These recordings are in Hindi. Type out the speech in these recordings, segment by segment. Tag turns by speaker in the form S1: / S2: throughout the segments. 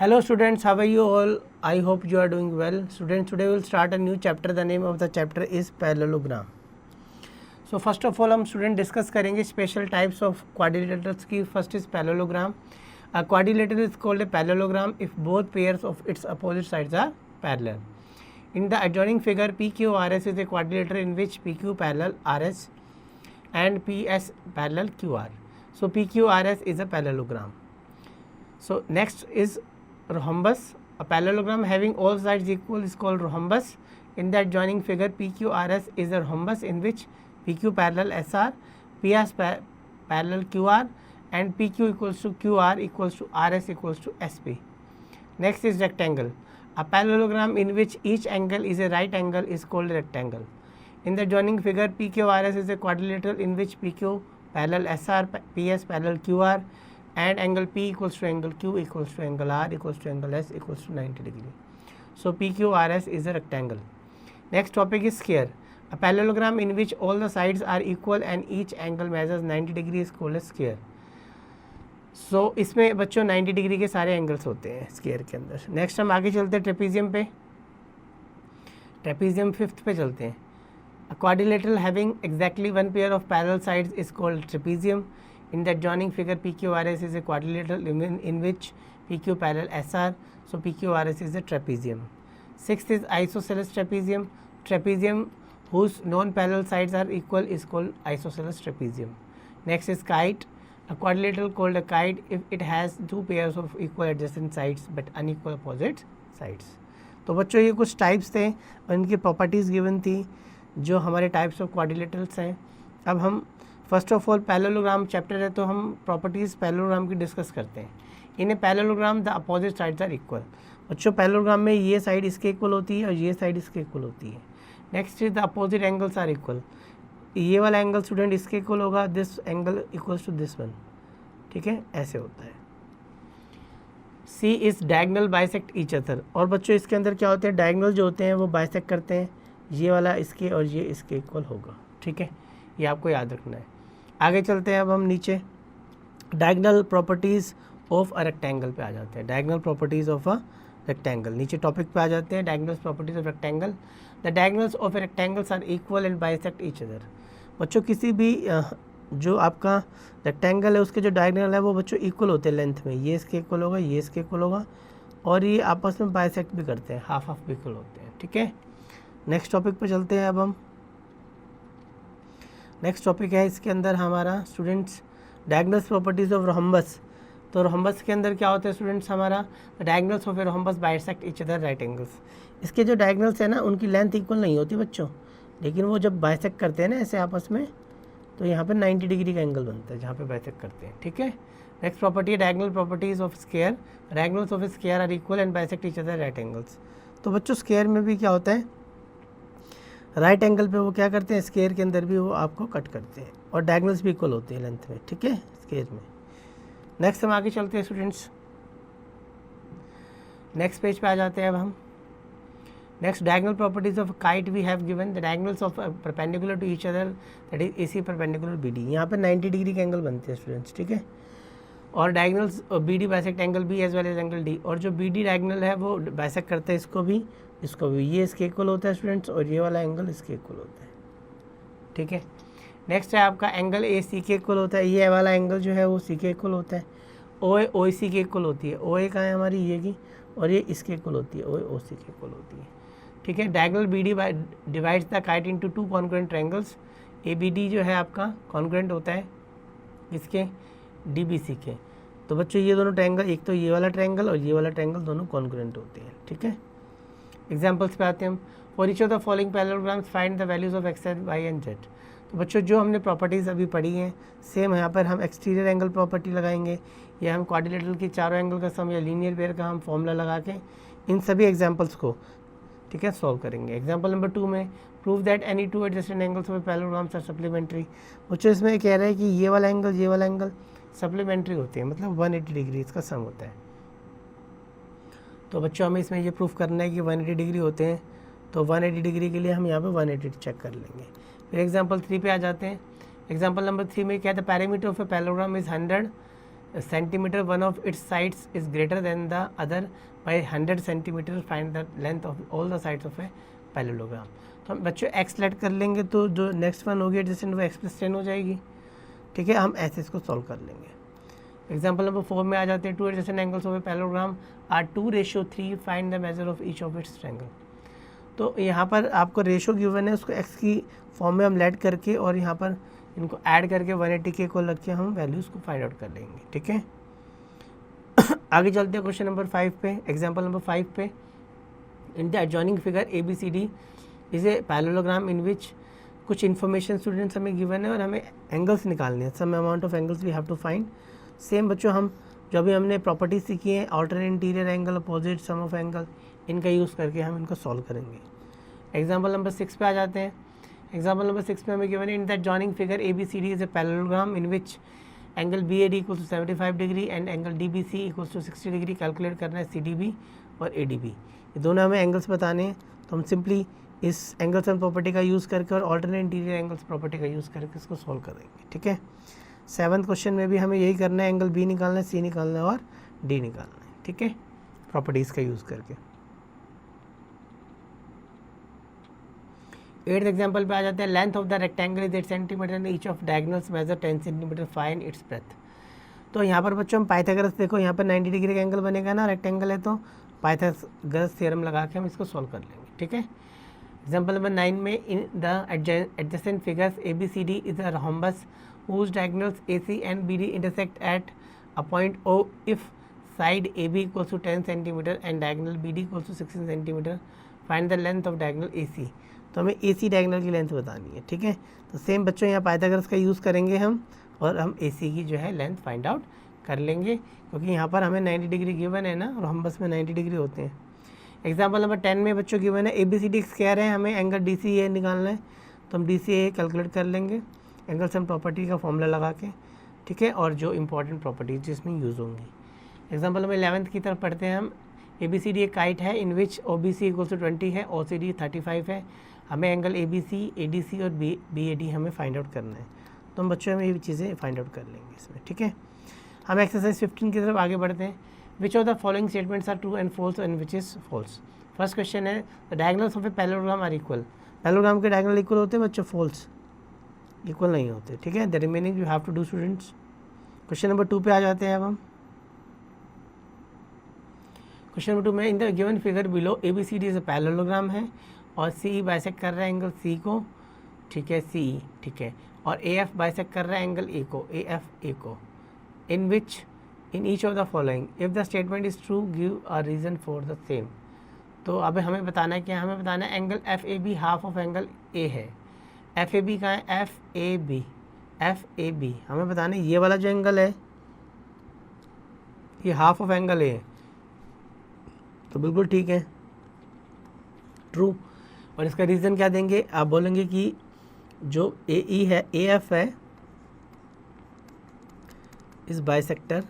S1: Hello students, how are you all? I hope you are doing well. Students, today we will start a new chapter. The name of the chapter is parallelogram. So first of all हम student discuss करेंगे special types of quadrilaterals की. First is parallelogram. A quadrilateral is called a parallelogram if both pairs of its opposite sides are parallel. In the adjoining figure, PQRS is a quadrilateral in which PQ parallel RS and PS parallel QR. So PQRS is a parallelogram. So next is rhombus. A parallelogram having all sides equal is called rhombus. In the adjoining figure, PQRS is a rhombus in which PQ parallel SR, PS parallel QR, and PQ equals to QR equals to RS equals to SP. Next is rectangle. A parallelogram in which each angle is a right angle is called a rectangle. In the adjoining figure, PQRS is a quadrilateral in which PQ parallel SR, PS parallel QR, and angle P equals to angle Q equals to angle R equals to angle S equals to 90 degree. So PQRS is a rectangle. Next topic is square. A parallelogram in which all the sides are equal and each angle measures 90 degree is called a square. So इसमें बच्चों 90 डिग्री के सारे एंगल्स होते हैं स्क्वायर के अंदर. नेक्स्ट हम आगे चलते हैं ट्रेपीजियम पे. ट्रेपीजियम फिफ्थ पे चलते हैं. A quadrilateral having exactly one pair of parallel sides is called trapezium. In the adjoining figure, PQRS is a quadrilateral in which PQ parallel SR, so PQRS is a trapezium. Sixth is isosceles trapezium. Trapezium whose non-parallel sides are equal is called isosceles trapezium. Next is kite. A quadrilateral called a kite if it has two pairs of equal adjacent sides but unequal opposite sides. तो बच्चों ये कुछ टाइप्स थे और इनकी प्रॉपर्टीज़ गिवन थी जो हमारे टाइप्स ऑफ क्वाड्रिलेटरल्स हैं. अब हम first of all parallelogram chapter है तो हम प्रॉपर्टीज़ पैरेललोग्राम की डिस्कस करते हैं. In a parallelogram the opposite sides are equal. बच्चों पैरेललोग्राम में ये साइड इसके इक्वल होती है और ये साइड इसके इक्वल होती है. Next is the opposite angles are equal. ये वाला एंगल स्टूडेंट इसके इक्वल होगा, this angle equals to this one. ठीक है, ऐसे होता है. C is diagonal bisect each other. और बच्चों इसके अंदर क्या होते हैं, डायगनल जो होते हैं वो बाइसेक्ट करते हैं. ये वाला इसके और ये इसके इक्वल होगा. ठीक है, ये आपको याद रखना है. आगे चलते हैं अब हम नीचे. Diagonal properties of a rectangle पे आ जाते हैं. Diagonal properties of a rectangle नीचे टॉपिक पे आ जाते हैं. Diagonal properties of rectangle. The diagonals of a rectangles are equal and bisect each other. बच्चों किसी भी जो आपका रेक्टेंगल है उसके जो डायगनल है वो बच्चों इक्वल होते हैं लेंथ में. ये इसके इक्वल होगा, ये इसके इक्वल होगा और ये आपस में बाइसेक्ट भी करते हैं, हाफ हाफ भी इक्वल होते हैं. ठीक है, नेक्स्ट टॉपिक पे चलते हैं अब हम. नेक्स्ट टॉपिक है इसके अंदर हमारा students diagonals properties of rhombus. तो रोहम्बस के अंदर क्या होता है स्टूडेंट्स हमारा diagonals of a rhombus bisect each other right angles. इसके जो डायगनल्स है ना उनकी लेंथ इक्वल नहीं होती बच्चों, लेकिन वो जब बाइसेक्ट करते हैं ना ऐसे आपस में तो यहाँ पे 90 डिग्री का एंगल बनता है जहाँ पे बाइसेक्ट करते हैं. ठीक है, नेक्स्ट प्रॉपर्टी है diagonal properties of square. Diagonals of a square are equal and bisect each other right angles. तो बच्चों स्क्वायर में भी क्या होता है, राइट एंगल पे वो क्या करते हैं, स्क्वायर के अंदर भी वो आपको कट करते हैं और डायगनल्स भी इक्वल होते हैं लेंथ में. ठीक है, स्क्वायर में. नेक्स्ट हम आगे चलते हैं स्टूडेंट्स. नेक्स्ट पेज पे आ जाते हैं अब हम. Next diagonal properties of kite we have given. The diagonals of perpendicular to each other that is AC perpendicular BD. यहाँ पे 90 डिग्री के एंगल बनते हैं स्टूडेंट्स. ठीक है, और diagonals BD bisect angle B as well as angle D. और जो BD डायगनल है वो बाइसेक्ट करता है इसको भी, इसको भी. ये इसके इक्वल होता है स्टूडेंट्स और ये वाला एंगल इसके इक्वल होता है. ठीक है, नेक्स्ट है आपका एंगल AC के इक्वल होता है. ये वाला एंगल जो है वो C के इक्वल होता है. OA OC के इक्वल होती है. OA कहाँ है हमारी, ये की, और ये इसके इक्वल होती है. OA OC के इक्वल होती है. ठीक है, diagonal BD divides the kite into two congruent triangles. ABD जो है आपका कॉन्ग्रुएंट होता है इसके DBC के. तो बच्चों ये दोनों ट्रायंगल, एक तो ये वाला ट्रायंगल और ये वाला ट्रायंगल दोनों कॉन्ग्रुएंट होते हैं. ठीक है, एग्जाम्पल्स पे आते हैं हम. For each of the following parallelograms find the values of X, Y and Z. तो बच्चों जो हमने प्रॉपर्टीज़ अभी पढ़ी हैं सेम यहाँ पर हम एक्सटीरियर एंगल प्रॉपर्टी लगाएंगे या हम क्वाड्रिलेटरल की चारों एंगल का सम या लीनियर पेयर का हम फॉर्मूला लगा के इन सभी एग्जाम्पल्स को, ठीक है, सॉल्व करेंगे. एग्जाम्पल नंबर 2 में prove that any two adjacent angles of parallelograms are supplementary. बच्चों इसमें कह रहा है कि ये वाला एंगल सप्लीमेंट्री होते हैं, मतलब 180 डिग्री इसका सम होता है. तो बच्चों हमें इसमें ये प्रूफ करना है कि 180 डिग्री होते हैं. तो 180 डिग्री के लिए हम यहाँ पे 180 चेक कर लेंगे. फिर एग्जाम्पल 3 पे आ जाते हैं. एग्जाम्पल नंबर 3 में क्या था, parameter of a parallelogram is 100 centimetre one of its sides is greater than the other by 100 centimetre, find the length of all the sides of a parallelogram. तो हम बच्चों एक्स लेट कर लेंगे तो जो नेक्स्ट वन होगी एडजेसेंट वो एक्स प्लस 10 हो जाएगी। ठीक है, हम ऐसे इसको सॉल्व कर लेंगे। एग्जाम्पल नंबर 4 में आ जाते हैं, two adjacent angles of a parallelogram are 2:3, find the measure of each of its triangle. तो यहाँ पर आपको रेशो गिवन है, उसको एक्स की फॉर्म में हम लेट करके और यहाँ पर इनको ऐड करके 180 के को लग के हम वैल्यूज़ को फाइंड आउट कर लेंगे। ठीक है, आगे चलते हैं क्वेश्चन नंबर 5 पे। एग्जाम्पल नंबर 5 पे, in the adjoining figure ABCD is a parallelogram in which, कुछ इन्फॉर्मेशन स्टूडेंट्स हमें गिवन है और हमें एंगल्स निकालने हैं, sum amount of angles we have to find. Same बच्चों हम जो अभी हमने प्रॉपर्टीज सीखी है, alternate interior angle, opposite, sum of angle, इनका यूज़ करके हम इनको सॉल्व करेंगे। एग्जाम्पल नंबर 6 पे आ जाते हैं। एग्जाम्पल नंबर 6 में हमें गिवन है, in that joining figure ABCD is a parallelogram in which angle BAD equal to 75 degree and angle DBC equal to 60 degree. Calculate करना है CDB और ADB, ये दोनों हमें एंगल्स बताने हैं। तो हम सिंपली इस एंगल्स एंड प्रॉपर्टी का यूज़ करके और ऑल्टरनेट इंटीरियर एंगल्स प्रॉपर्टी का यूज़ करके इसको सॉल्व करेंगे। ठीक है, 7th क्वेश्चन में भी हमें यही करना है, एंगल B निकालना है, C निकालना है और D निकालना है। ठीक है, प्रॉपर्टीज़ का यूज़ करके। 8th एग्जाम्पल पे आ जाते हैं, length of the rectangle is 8 centimetre and each of diagonals measure 10 centimetre, find its breadth. तो यहाँ पर बच्चों हम पाइथागोरस, देखो यहाँ पर 90 डिग्री का एंगल बनेगा ना, रेक्टेंगल है, तो पाइथागोरस थ्योरम लगा के हम इसको सॉल्व कर लेंगे। ठीक है, एग्जाम्पल नंबर 9 में, in the adjacent figures ABCD is a rhombus whose diagonals AC and BD intersect at a point O if side AB equals to 10 centimeter and diagonal BD equals to 16 centimeter, find the length of diagonal AC। तो हमें AC डायगोनल की लेंथ बतानी है। ठीक है, तो सेम बच्चों यहाँ पाइथागोरस का यूज़ करेंगे हम और हम AC की जो है लेंथ फाइंड आउट कर लेंगे, क्योंकि यहाँ पर हमें 90 डिग्री गिवन है ना, और हम बस में 90 डिग्री होते हैं। एग्जाम्पल नंबर 10 में बच्चों गिवन है, ABCD कह रहे हैं हमें एंगल DCA निकालना है, तो हम DCA कैलकुलेट कर लेंगे एंगल्स एंड प्रॉपर्टी का फॉर्मूला लगा के। ठीक है, और जो इंपॉर्टेंट प्रॉपर्टीज जिसमें यूज़ होंगी। एग्जाम्पल नंबर 11 की तरफ पढ़ते हैं हम। ABCD एक काइट है इन विच OBC इक्वल टू 20 है, OCD 35 है। हमें एंगल ABC, ADC और BAD हमें फाइंड आउट करना है, तो हम बच्चों में ये चीज़ें फाइंड आउट कर लेंगे इसमें। ठीक है, हम एक्सरसाइज 15 की तरफ आगे बढ़ते हैं। Which of the following statements are true and false and which is false. First question है, the diagonals of a parallelogram are equal. Parallelogram के डायगोनल इक्वल होते हैं बच्चों, फॉल्स, इक्वल नहीं होते। ठीक है, the remaining you have to do students. Question number 2 पे आ जाते हैं अब हम। क्वेश्चन नंबर 2 में, in the given figure below ABCD is a parallelogram है और CE बाइसेक्ट कर रहा है एंगल C को। ठीक है, CE, ठीक है, और AF बाइसेक्ट कर रहा है एंगल A को, AF A को। In which, in each of the following if the statement is true give a reason for the same. तो अब हमें बताना है क्या, हमें बताना है angle FAB half of angle A है। FAB कहाँ है, FAB हमें बताना है ये वाला जो एंगल है ये हाफ ऑफ एंगल A है, तो बिल्कुल ठीक है, ट्रू। और इसका रीज़न क्या देंगे, आप बोलेंगे कि जो AE है, AF है, इस bisector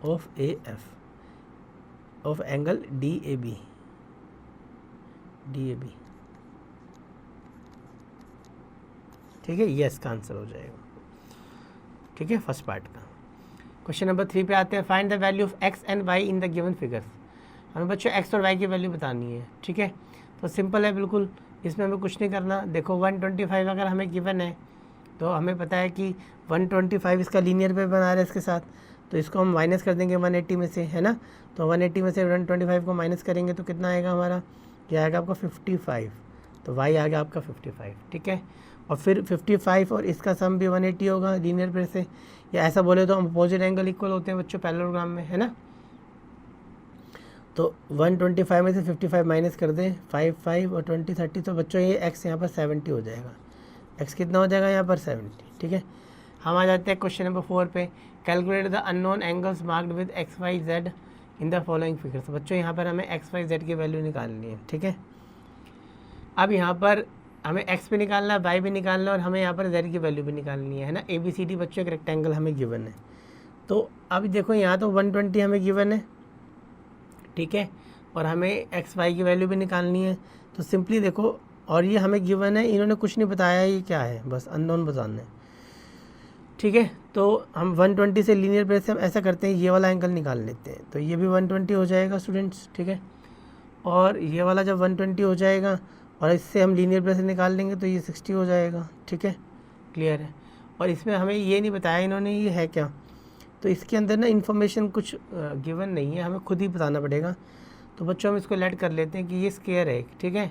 S1: of AF of angle DAB। ठीक है, ये इसका आंसर हो जाएगा। ठीक है, फर्स्ट पार्ट का। क्वेश्चन नंबर 3 पे आते हैं, find the value of x and y in the given figures. हमें बच्चों x और y की वैल्यू बतानी है। ठीक है, तो सिंपल है बिल्कुल, इसमें हमें कुछ नहीं करना। देखो 125 अगर हमें गिवन है तो हमें पता है कि 125 इसका लीनियर पे बना रहा है इसके साथ, तो इसको हम माइनस कर देंगे 180 में से, है ना। तो 180 में से 125 को माइनस करेंगे तो कितना आएगा हमारा, क्या आएगा आपका 55, तो y आ गया आपका 55। ठीक है, और फिर 55 और इसका सम भी 180 होगा लीनियर पे से, या ऐसा बोले तो हम अपोजिट एंगल इक्वल होते हैं बच्चों पैरेललोग्राम में, है ना। तो 125 में से 55 माइनस कर दें, 5 और 20 30, तो बच्चों ये x यहाँ पर 70 हो जाएगा। x कितना हो जाएगा यहाँ पर 70। ठीक है, हम आ जाते हैं क्वेश्चन नंबर 4 पे। Calculate the unknown angles marked with XYZ in the following figures. बच्चों यहाँ पर हमें XYZ की वैल्यू निकालनी है। ठीक है, अब यहाँ पर हमें x भी निकालना है, y भी निकालना है, और हमें यहाँ पर z की वैल्यू भी निकालनी है ना। ABCD बच्चों एक रेक्टेंगल हमें गिवन है, तो अब देखो यहाँ तो 120 हमें गिवन है। ठीक है, और हमें XY की वैल्यू भी निकालनी है, तो सिंपली देखो, और ये हमें गिवन है, इन्होंने कुछ नहीं बताया ये क्या है, बस अननोन बताना है। ठीक है। तो हम 120 से लीनियर प्रेस से हम ऐसा करते हैं, ये वाला एंगल निकाल लेते हैं, तो ये भी 120 हो जाएगा स्टूडेंट्स, ठीक है। और ये वाला जब 120 हो जाएगा और इससे हम लीनियर प्रेस निकाल लेंगे तो ये 60 हो जाएगा, ठीक है, क्लियर है। और इसमें हमें ये नहीं बताया इन्होंने ये है क्या, तो इसके अंदर ना इन्फॉर्मेशन कुछ गिवन नहीं है, हमें खुद ही बताना पड़ेगा। तो बच्चों हम इसको लेट कर लेते हैं कि ये स्क्वायर है, ठीक है,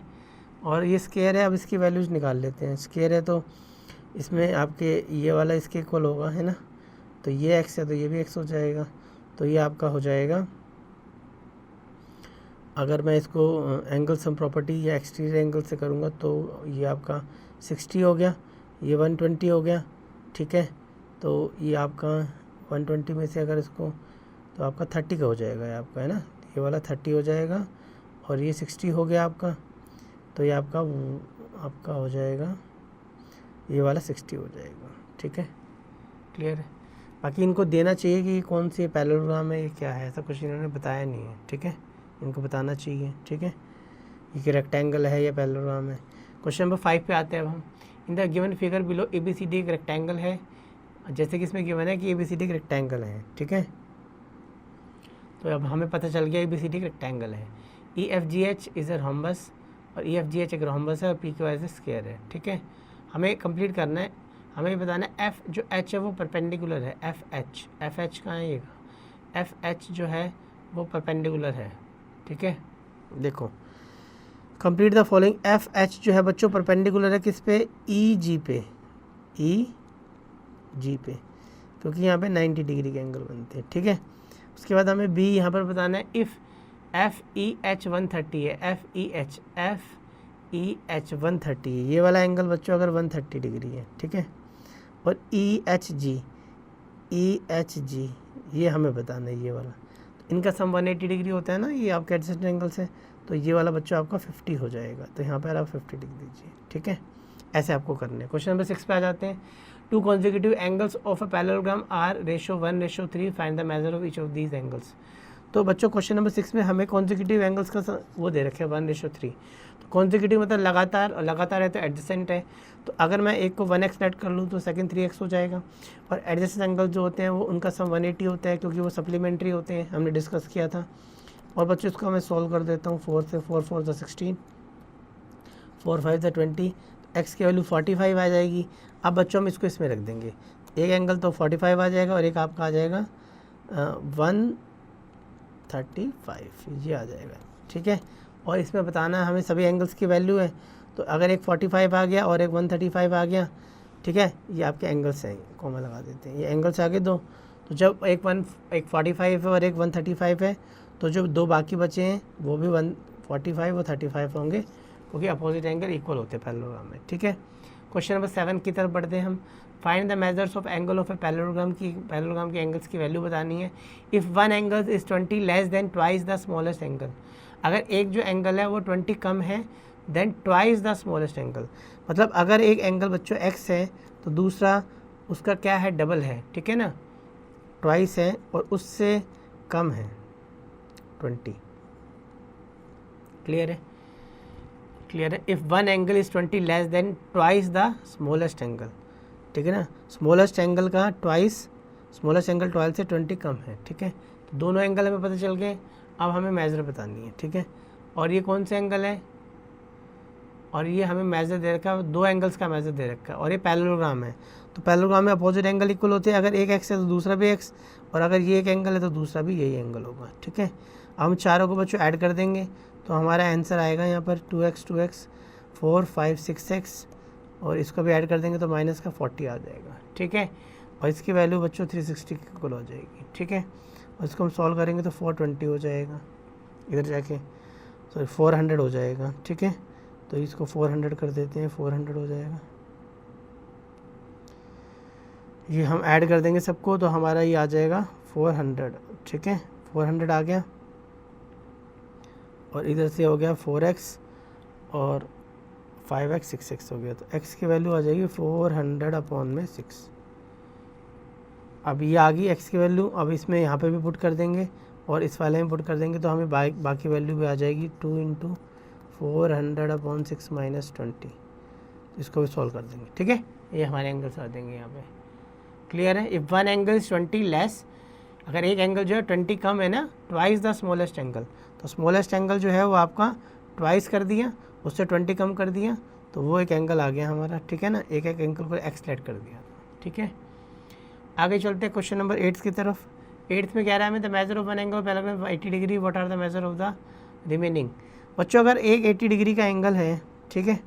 S1: और ये स्क्वायर है। अब इसकी वैल्यूज निकाल लेते हैं। स्क्वायर है तो इसमें आपके ये वाला इसके इक्वल होगा, है ना, तो ये एक्स है तो ये भी एक्स हो जाएगा। तो ये आपका हो जाएगा, अगर मैं इसको एंगल सम प्रॉपर्टी या एक्सटीरियर एंगल से करूँगा तो ये आपका 60 हो गया, ये 120 हो गया, ठीक है। तो ये आपका 120 में से अगर इसको तो आपका 30 का हो जाएगा, ये आपका है ना, ये वाला 30 हो जाएगा और ये 60 हो गया आपका, तो ये आपका हो जाएगा, ये वाला 60 हो जाएगा, ठीक है, क्लियर है। बाकी इनको देना चाहिए कि कौन सी पैरेललोग्राम है, ये क्या है, ऐसा कुछ इन्होंने बताया नहीं है, ठीक है, इनको बताना चाहिए, ठीक है, ये रेक्टेंगल है या पैरेललोग्राम है। क्वेश्चन नंबर 5 पे आते हैं अब हम। In the given figure below ABCD एक रेक्टेंगल है, जैसे कि इसमें गिवन है कि ABCD एक रेक्टेंगल है, ठीक है। तो अब हमें पता चल गया ABCD एक रेक्टेंगल है। EFGH इज़ अ रोम्बस, और EFGH एक रोम्बस है और PQRS स्क्वायर है, ठीक है। हमें कंप्लीट करना है, हमें बताना है F जो H है वो परपेंडिकुलर है, FH कहाँ है, ये FH जो है वो परपेंडिकुलर है, ठीक है। देखो कंप्लीट द फॉलोइंग, FH जो है बच्चों परपेंडिकुलर है किस पे, EG पे, EG पे, क्योंकि यहाँ पे 90 डिग्री के एंगल बनते हैं, ठीक है। उसके बाद हमें B यहाँ पर बताना है, इफ़ FEH 130 है, FEH 130 है, ये वाला एंगल बच्चों अगर 130 डिग्री है, ठीक है। और EHG ये हमें बताना है, ये वाला, इनका सम 180 डिग्री होता है ना, ये आपके एडजेसेंट एंगल से, तो ये वाला बच्चों आपका 50 हो जाएगा, तो यहाँ पर आप 50 डिग्री दीजिए, ठीक है। ऐसे आपको करना है। क्वेश्चन नंबर 6 पे आ जाते हैं। 2 consecutive angles of a parallelogram are ratio 1:3, find the measure of each of these angles. तो बच्चों क्वेश्चन नंबर 6 में हमें कॉन्जिक्यूटिव एंगल्स का वो दे रखे 1:3। तो कॉन्जिक्यूटिव मतलब लगातार, और लगातार है तो एडजेसेंट है, तो अगर मैं एक को 1x लेट कर लूँ तो सेकंड 3x हो जाएगा। और एडजेसेंट एंगल जो होते हैं वो उनका सम 180 होता है, क्योंकि वो सप्लीमेंट्री होते हैं, हमने डिस्कस किया था। और बच्चों इसको मैं सॉल्व कर देता हूँ, 4 से 4 4 = 16, 4 5 = 20, एक्स की वैल्यू 45 आ जाएगी। अब बच्चों हम इसको इसमें रख देंगे, एक एंगल तो 45 आ जाएगा और एक आपका आ जाएगा 135, ये आ जाएगा, ठीक है। और इसमें बताना है हमें सभी एंगल्स की वैल्यू है, तो अगर एक 45 आ गया और एक 135 आ गया, ठीक है, ये आपके एंगल्स हैं, कॉमा लगा देते हैं, ये एंगल्स आगे दो। तो जब एक 45 है और एक 135 है, तो जो दो बाकी बचे हैं वो भी 145 और 35 होंगे, क्योंकि अपोजिट एंगल इक्वल होते हैं पैरेललोग्राम में, ठीक है। क्वेश्चन नंबर 7 की तरफ बढ़ते हैं हम। Find the measures of angle of a parallelogram के एंगल्स की वैल्यू बतानी है। If one angle is 20 less than twice the smallest angle, अगर एक जो एंगल है वो 20 कम है then twice the smallest angle, मतलब अगर एक एंगल बच्चों x है तो दूसरा उसका क्या है, डबल है, ठीक है ना, ट्वाइस है और उससे कम है 20, क्लियर है, क्लियर है। If one angle is 20 less than twice the smallest angle, ठीक है ना, स्मॉलेस्ट एंगल का ट्वाइस, स्मॉलेस्ट एंगल 12 से 20 कम है, ठीक है। तो दोनों एंगल हमें पता चल गए, अब हमें मेजर बतानी है, ठीक है। और ये कौन सा एंगल है, और ये हमें मेजर दे रखा है, दो एंगल्स का मेजर दे रखा है, और ये पैरेललोग्राम है। तो पैरेललोग्राम में अपोजिट एंगल इक्वल होते हैं, अगर एक एक्स है तो दूसरा भी एक्स, और अगर ये एक एंगल है तो दूसरा भी यही एंगल होगा, ठीक है। हम चारों को बच्चों ऐड कर देंगे तो हमारा आंसर आएगा यहाँ पर 2x 4 5 6x, और इसको भी ऐड कर देंगे तो माइनस का 40 आ जाएगा, ठीक है। और इसकी वैल्यू बच्चों 360 की इक्वल हो जाएगी, ठीक है। और इसको हम सॉल्व करेंगे तो 420 हो जाएगा, इधर जाके सॉरी 400 हो जाएगा, ठीक है। तो इसको 400 कर देते हैं, 400 हो जाएगा। ये हम ऐड कर देंगे सबको तो हमारा ये आ जाएगा 400, ठीक है, 400 आ गया। और इधर से हो गया 4x और 5x 6x हो गया, तो x की वैल्यू आ जाएगी 400/6। अब ये आ गई x की वैल्यू, अब इसमें यहाँ पे भी पुट कर देंगे और इस वाले में पुट कर देंगे तो हमें बाकी वैल्यू भी आ जाएगी 2 × 400/6 - 20। इसको भी सॉल्व कर देंगे, ठीक है। ये हमारे एंगल्स आ देंगे यहाँ पे, क्लियर है। If one angle is 20 less, अगर एक एंगल जो है 20 कम है ना, ट्वाइस द स्मॉलेस्ट एंगल, तो स्मॉलेस्ट एंगल जो है वो आपका ट्वाइस कर दिया, उससे 20 कम कर दिया, तो वो एक एंगल आ गया हमारा, ठीक है ना, एक एक एंगल को एक्सलेट कर दिया, ठीक है। आगे चलते हैं क्वेश्चन नंबर 8 की तरफ। 8 में कह रहा है हमें the measure of one angle parallel 80 degree, what are the measure of the remaining. बच्चों अगर एक 80 डिग्री का एंगल है, ठीक है,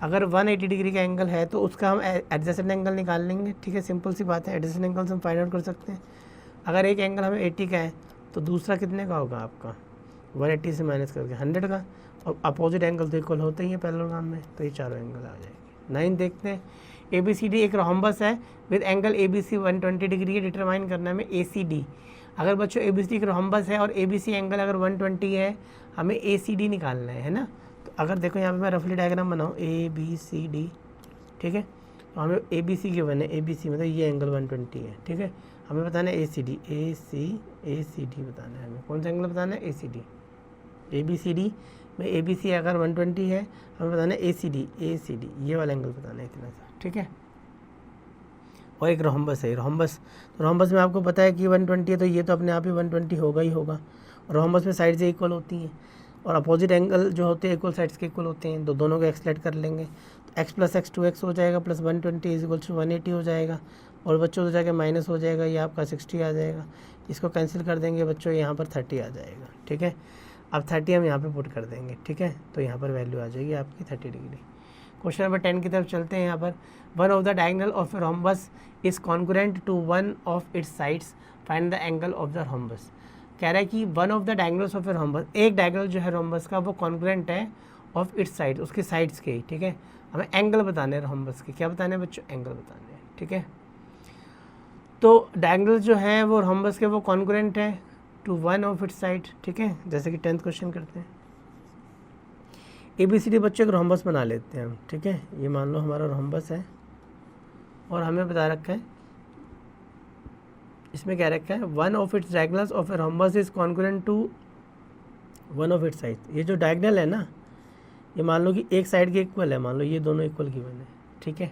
S1: अगर 180 डिग्री का एंगल है तो उसका हम एडजेसेंट एंगल निकाल लेंगे, ठीक है, सिंपल सी बात है, एडजेसेंट एंगल हम फाइंड आउट कर सकते हैं। अगर एक एंगल हमें 80 का है तो दूसरा कितने का होगा आपका, 180 से माइनस करके 100 का, और अपोजिट एंगल तो इक्वल होते ही है पैरेललोग्राम में, तो ये चारों एंगल आ जाएंगे। 9 देखते हैं, ABCD एक रोम्बस है विद एंगल ABC 120 डिग्री है, डिटरमाइन करना है हमें ACD। अगर बच्चों ABCD एक रोम्बस है और ABC एंगल अगर 120 है, हमें ACD निकालना है ना। तो अगर देखो यहाँ पे मैं रफली डायग्राम बनाऊँ ABCD, ठीक है, तो हमें ABC गिवन है, ABC मतलब ये एंगल 120 है, ठीक है, हमें बताना है ACD बताना है हमें, कौन सा एंगल बताना है, ACD। ABCD में ABC अगर 120 है, हमें बताना है ACD ये वाला एंगल बताना है इतना सा, ठीक है। और एक रोम्बस है, रोम्बस में आपको पता है कि 120 है, तो ये तो अपने आप ही 120 होगा ही होगा। रोम्बस में साइड से इक्वल होती हैं और अपोजिट एंगल जो होते हैं इक्वल साइड्स के इक्वल होते हैं, तो दोनों को एक्सलेट कर लेंगे, तो x + x 2x हो जाएगा, प्लस 120 = 180 हो जाएगा, और बच्चों तो जाके माइनस हो जाएगा, ये आपका 60 आ जाएगा। इसको कैंसिल कर देंगे बच्चों, यहाँ पर 30 आ जाएगा, ठीक है। अब 30 हम यहाँ पे पुट कर देंगे, ठीक है, तो यहाँ पर वैल्यू आ जाएगी आपकी 30 डिग्री। क्वेश्चन नंबर 10 की तरफ चलते हैं। यहाँ पर one of the diagonal of a rhombus is congruent to one of its sides, find the angle of the rhombus. कह रहा है कि one of the diagonals of a rhombus, एक डायगोनल जो है रोम्बस का वो कॉन्ग्रुएंट है ऑफ इट्स साइड, उसके साइड्स के, ठीक है। हमें एंगल बताने हैं रोम्बस के, क्या बताने हैं बच्चों, एंगल बताने हैं, ठीक है। तो डायगोनल जो है वो रोम्बस के वो कॉन्ग्रुएंट है to one of its side, ठीक है, जैसे कि 10th क्वेश्चन करते हैं। ABCD बच्चों एक रोम्बस बना लेते हैं हम, ठीक है, ये मान लो हमारा रोम्बस है और हमें बता रखा है, इसमें क्या रखा है, one of its diagonals of a rhombus is congruent to one of its side. ये जो डायगोनल है ना, ये मान लो कि एक साइड के इक्वल है, मान लो ये दोनों इक्वल गिवन है, ठीक है,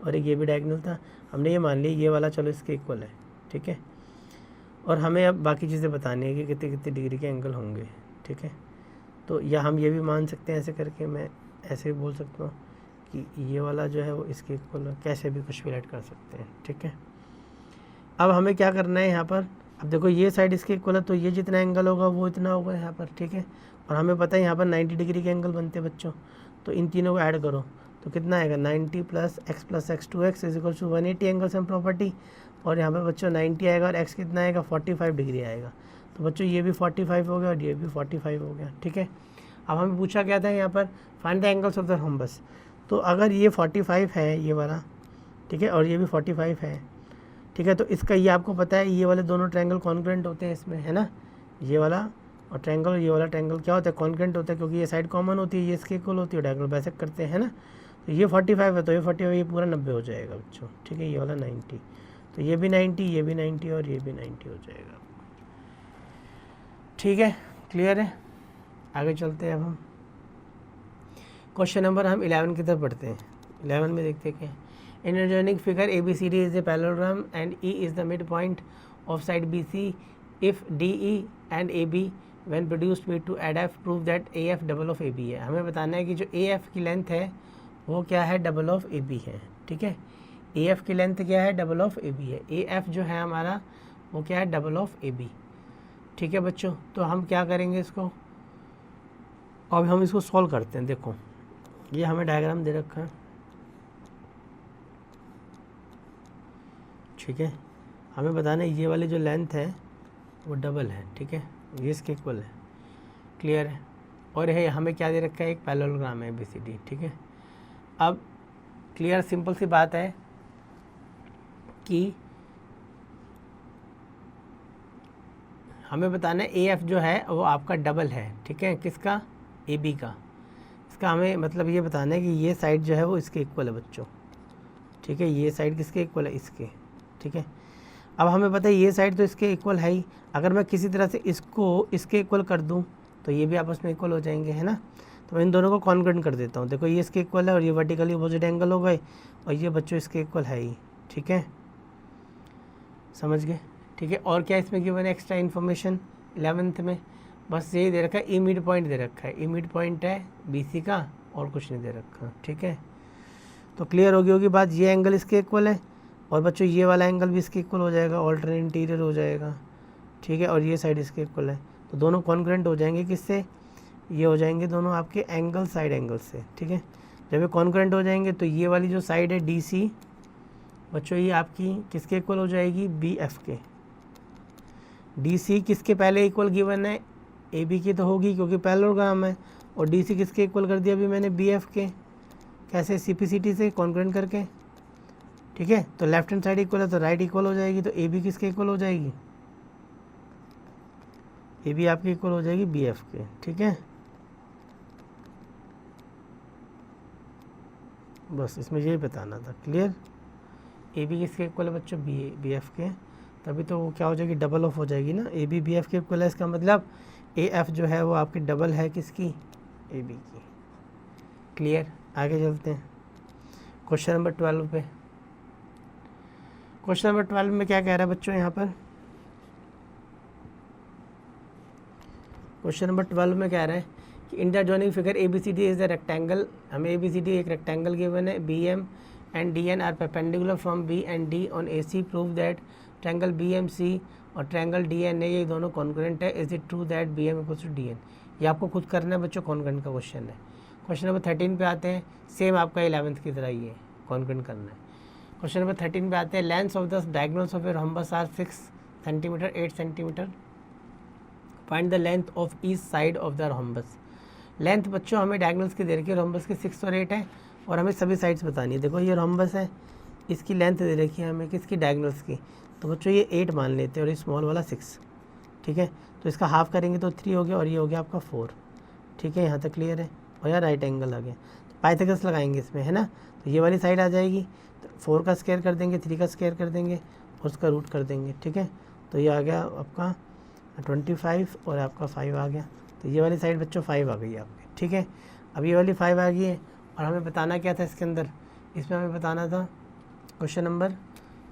S1: और एक ये भी डायगोनल था, हमने ये मान लिया ये वाला चलो इसके इक्वल है, ठीक है। और हमें अब बाकी चीज़ें बतानी है कि कितने कितने डिग्री के एंगल होंगे, ठीक है। तो या हम ये भी मान सकते हैं ऐसे करके, मैं ऐसे भी बोल सकता हूँ कि ये वाला जो है वो इसके इक्वल है, कैसे भी कुछ भी ऐड कर सकते हैं, ठीक है। अब हमें क्या करना है यहाँ पर, अब देखो ये साइड इसके इक्वल है, तो ये जितना एंगल होगा वो इतना होगा यहाँ पर, ठीक है। और हमें पता है यहाँ पर 90 डिग्री के एंगल बनते हैं बच्चों, तो इन तीनों को ऐड करो तो कितना आएगा, 90 + x + x 2x = 180 angle sum property, और यहाँ पर बच्चों 90 आएगा और x कितना आएगा, 45 डिग्री आएगा। तो बच्चों ये भी 45 हो गया और ये भी 45 हो गया, ठीक है। अब हमें पूछा गया था यहाँ पर find the angles of the rhombus, तो अगर ये 45 है ये वाला, ठीक है, और ये भी 45 है, ठीक है, तो इसका ये आपको पता है ये वाले दोनों ट्रायंगल कॉन्ग्रुएंट होते हैं इसमें, है ना, ये वाला और ट्रायंगल और ये वाला ट्रायंगल क्या होता है, कॉन्ग्रुएंट होता है, क्योंकि ये साइड कॉमन होती है, ये इसके इक्वल होती है, डायगोनल बाइसेक्ट करते हैं, है ना। तो ये 45 है, तो ये 45 ये पूरा 90 हो जाएगा बच्चों, ठीक है, ये वाला 90, तो ये भी 90, ये भी 90 और ये भी 90 हो जाएगा, ठीक है, क्लियर है। आगे चलते हैं अब हम क्वेश्चन नंबर हम 11 की तरफ पढ़ते हैं। 11 में देखते हैं क्या, इन a geometric figure ABCD is a parallelogram and E is the midpoint of side BC if DE and AB when produced with to add F prove that AF double of AB है। हमें बताना है कि जो AF की लेंथ है वो क्या है, डबल ऑफ AB है, ठीक है। AF की लेंथ क्या है, डबल ऑफ AB है, AF जो है हमारा वो क्या है, डबल ऑफ AB, ठीक है बच्चों। तो हम क्या करेंगे इसको, अब हम इसको सॉल्व करते हैं। देखो ये हमें डायग्राम दे रखा है, ठीक है, हमें बताना है ये वाली जो लेंथ है वो डबल है, ठीक है, ये इसके इक्वल है, क्लियर है। और है हमें क्या दे रखा है, एक पैरेललोग्राम है ABCD, ठीक है। अब क्लियर सिंपल सी बात है कि हमें बताना है AF जो है वो आपका डबल है, ठीक है, किसका, AB का। इसका हमें मतलब ये बताना है कि ये साइड जो है वो इसके इक्वल है बच्चों, ठीक है, ये साइड किसके इक्वल है, इसके, ठीक है। अब हमें पता है ये साइड तो इसके इक्वल है ही, अगर मैं किसी तरह से इसको इसके इक्वल कर दूं तो ये भी आपस में इक्वल हो जाएंगे, है ना। तो मैं इन दोनों को कॉन्ग्रुएंट कर देता हूँ। देखो ये इसके इक्वल है और ये वर्टिकली अपोजिट एंगल हो गए और ये बच्चों इसके इक्वल है ही, ठीक है। समझ गए, ठीक है। और क्या इसमें गिवन है एक्स्ट्रा इन्फॉर्मेशन 11th में? बस यही दे रखा है, ई मिड पॉइंट दे रखा है, ई मिड पॉइंट है BC का, और कुछ नहीं दे रखा, ठीक है। तो क्लियर होगी बात, ये एंगल इसके इक्वल है, और बच्चों ये वाला एंगल भी इसके इक्वल हो जाएगा, ऑल्टरनेट इंटीरियर हो जाएगा, ठीक है। और ये साइड इसके इक्वल है, तो दोनों कॉन्ग्रुएंट हो जाएंगे किससे? ये हो जाएंगे दोनों आपके एंगल साइड एंगल से, ठीक है। जब ये कॉन्ग्रुएंट हो जाएंगे तो ये वाली जो साइड है DC बच्चों ये आपकी किसके इक्वल हो जाएगी? BF के। DC किसके पहले इक्वल गिवन है? AB की तो होगी क्योंकि पैरेललोग्राम है, और DC किसके इक्वल कर दिया अभी मैंने? BF के। कैसे? CPCT से कॉन्ग्रुएंट करके, ठीक है। तो लेफ्ट हैंड साइड इक्वल है तो राइट इक्वल हो जाएगी, तो AB किसके इक्वल हो जाएगी? AB आपकी इक्वल हो जाएगी BF के, ठीक है। बस इसमें यही बताना था, क्लियर। AB किसके इक्वल है बच्चों? BF के, तभी तो वो क्या हो जाएगी? डबल ऑफ हो जाएगी ना। AB BF के इक्वल है, इसका मतलब AF जो है वो आपकी डबल है किसकी? AB की, क्लियर। आगे चलते हैं क्वेश्चन नंबर 12 पे। क्वेश्चन नंबर 12 में क्या कह रहा है बच्चों यहाँ पर? क्वेश्चन नंबर 12 में कह रहा है कि in the joining figure ABCD is the rectangle. हमें ABCD एक रेक्टेंगल गिवन है, BM and DN are perpendicular from B and D on AC। Prove that triangle BMC और ट्रायंगल DN है, ये दोनों कॉन्ग्रुएंट है। Is it true that BM equals to DN? ये आपको खुद करना है बच्चों, कॉन्ग्रुएंट का क्वेश्चन है। क्वेश्चन नंबर 13 पे आते हैं, सेम आपका 11th की तरह ही है, कॉन्ग्रुएंट करना है। क्वेश्चन नंबर 13 पे आते हैं, length of the diagonals of a rhombus are 6 centimetre 8 centimetre. Find the length of each side of the rhombus. Length बच्चों हमें डायगोनल्स की दे रखी है, रोम्बस की 6 और 8 है, और हमें सभी साइड्स बतानी है। देखो ये रोम्बस है, इसकी लेंथ दे रखी है हमें किसकी? डायगोनल्स की। तो बच्चों ये 8 मान लेते हैं और ये स्मॉल वाला 6, ठीक है। तो इसका हाफ करेंगे तो 3 हो गया, और ये हो गया आपका 4, ठीक है। यहाँ तक क्लियर है, और यहाँ राइट एंगल आ गया। तो पाइथागोरस लगाएंगे इसमें, है ना। तो ये वाली साइड आ जाएगी, तो 4 का स्क्वायर कर देंगे, 3 का स्क्वायर कर देंगे, और उसका रूट कर देंगे, ठीक है। तो ये आ गया आपका 25 और आपका 5 आ गया। तो ये वाली साइड बच्चों 5 आ गई है आपकी, ठीक है। अब ये वाली 5 आ गई है, और हमें बताना क्या था इसके अंदर? इसमें हमें बताना था क्वेश्चन नंबर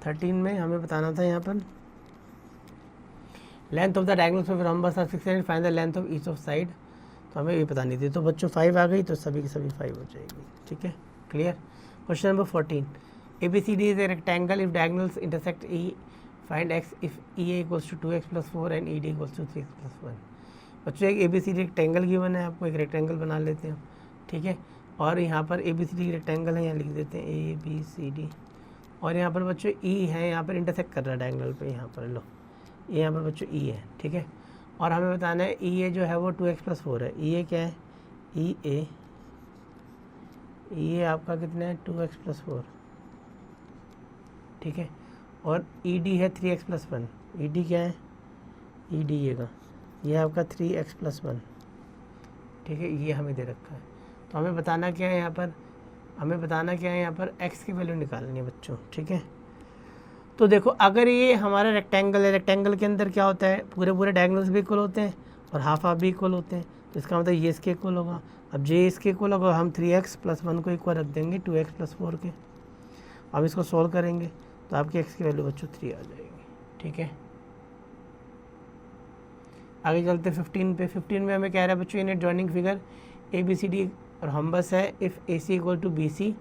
S1: 13 में हमें बताना था यहाँ पर length of the diagonals of rhombus are 6 and find the length of each of side. तो हमें ये बतानी थी। तो बच्चों 5 आ गई, तो सभी की सभी 5 हो जाएगी, ठीक है, clear. Question number 14, ABCD is a rectangle if diagonals intersect E, find X if EA equals to 2x + 4 and ED equals to 3x + 1। बच्चों एक ABCD रेक्टेंगल गिवन है, आपको एक रेक्टेंगल बना लेते हैं, ठीक है। और यहाँ पर ABCD रेक्टेंगल है, यहाँ लिख देते हैं ABCD, और यहाँ पर बच्चों E है, यहाँ पर इंटरसेक्ट कर रहा है डायगोनल पे, यहाँ पर लो ये यहाँ पर बच्चों E है, ठीक है। और हमें बताना है EA जो है वो 2x + 4 है। EA क्या है? EA आपका कितना है? 2x + 4, ठीक है। और ED है 3x + 1। ED क्या है? ED ये आपका 3x + 1, ठीक है। ये हमें दे रखा है। तो हमें बताना क्या है यहाँ पर? हमें बताना क्या है यहाँ पर? x की वैल्यू निकालनी है बच्चों, ठीक है। तो देखो अगर ये हमारा रेक्टेंगल है, रेक्टेंगल के अंदर क्या होता है? पूरे डायगोनल्स भी इक्वल होते हैं और हाफ भी इक्वल होते हैं। तो इसका मतलब ये इसके इक्वल होगा। अब जे इसके इक्वल होगा, हम 3x + 1 को इक्वल रख देंगे 2x + 4 के। अब इसको सॉल्व करेंगे तो आपकी x की वैल्यू बच्चों 3 आ जाएगी, ठीक है। आगे चलते 15 पे। 15 में हमें कह रहा है बच्चों इन जॉइनिंग फिगर ABCD रोम्बस है, if AC = BC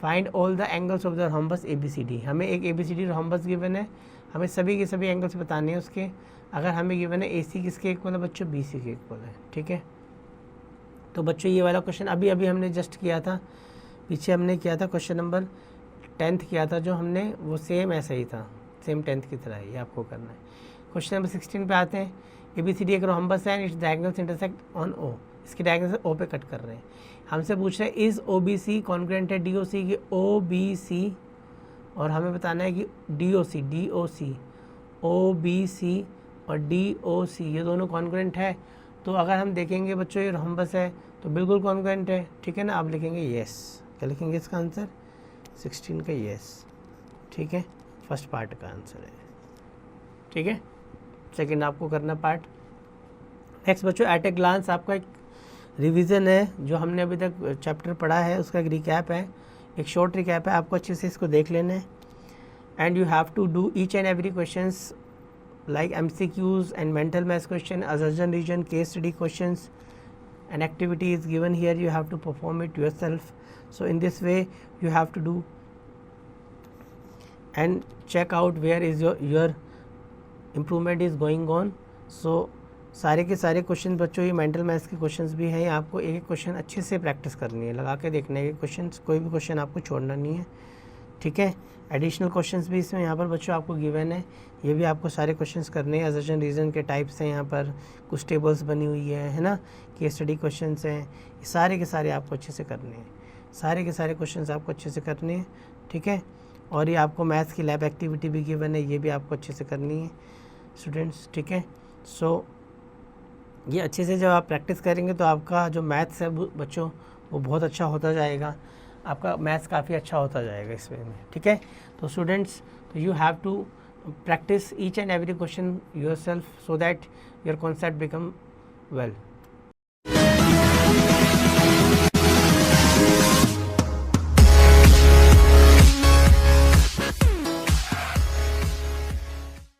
S1: find all the angles of the rhombus ABCD। हमें एक ABCD रोम्बस गिवन है, हमें सभी के सभी एंगल्स बताने हैं उसके। अगर हमें गिवन है AC किसके इक्वल है बच्चों? BC के इक्वल है, ठीक है। तो बच्चों ये वाला क्वेश्चन अभी हमने जस्ट किया था, पीछे हमने किया था क्वेश्चन नंबर 10th किया था जो हमने, वो सेम ऐसा ही था, सेम 10th की तरह ही आपको करना है। क्वेश्चन नंबर 16 पे आते हैं। ABCD एक रोम्बस है, it's diagonals intersect on O। इसके डायगोनल से O पे कट कर रहे हैं। हमसे पूछ रहे हैं इज OBC कॉन्ग्रुएंट है DOC की? OBC, और हमें बताना है कि DOC OBC और DOC ये दोनों कॉन्ग्रुएंट है। तो अगर हम देखेंगे बच्चों ये रोम्बस है तो बिल्कुल कॉन्ग्रुएंट है, ठीक है ना। आप लिखेंगे येस। क्या लिखेंगे इसका आंसर? 16 का येस, ठीक है। फर्स्ट पार्ट का आंसर है, ठीक है। सेकेंड आपको करना पार्ट। नेक्स्ट बच्चों एट ए ग्लांस आपका एक रिवीजन है, जो हमने अभी तक चैप्टर पढ़ा है उसका एक रिकैप है, एक शॉर्ट रिकैप है, आपको अच्छे से इसको देख लेना है। and you have to do each and every questions like MCQs and mental math question, assertion region, case study questions, and activity is given here. You have to perform it yourself. So in this way you have to do and check out where is your improvement is going on. So सारे के सारे क्वेश्चन बच्चों ये मेंटल मैथ्स के क्वेश्चंस भी हैं, आपको एक एक क्वेश्चन अच्छे से प्रैक्टिस करनी है, लगा के देखने के क्वेश्चन, कोई भी क्वेश्चन आपको छोड़ना नहीं है, ठीक है। एडिशनल क्वेश्चंस भी इसमें यहाँ पर बच्चों आपको गिवन है, ये भी आपको सारे क्वेश्चंस करने हैं। असर्शन रीज़न के टाइप्स हैं, यहाँ पर कुछ टेबल्स बनी हुई है ना, केस स्टडी क्वेश्चंस हैं, ये सारे के सारे आपको अच्छे से करने हैं, सारे के सारे क्वेश्चंस आपको अच्छे से करने हैं, ठीक है। और ये आपको मैथ्स की लैब एक्टिविटी भी गिवन है, ये भी आपको अच्छे से करनी है स्टूडेंट्स, ठीक है। सो ये अच्छे से जब आप प्रैक्टिस करेंगे तो आपका जो मैथ्स है बच्चों वो बहुत अच्छा होता जाएगा, आपका मैथ्स काफ़ी अच्छा होता जाएगा इस वे में, ठीक है। तो स्टूडेंट्स, तो you have to practice each and every question yourself so that your concept become well.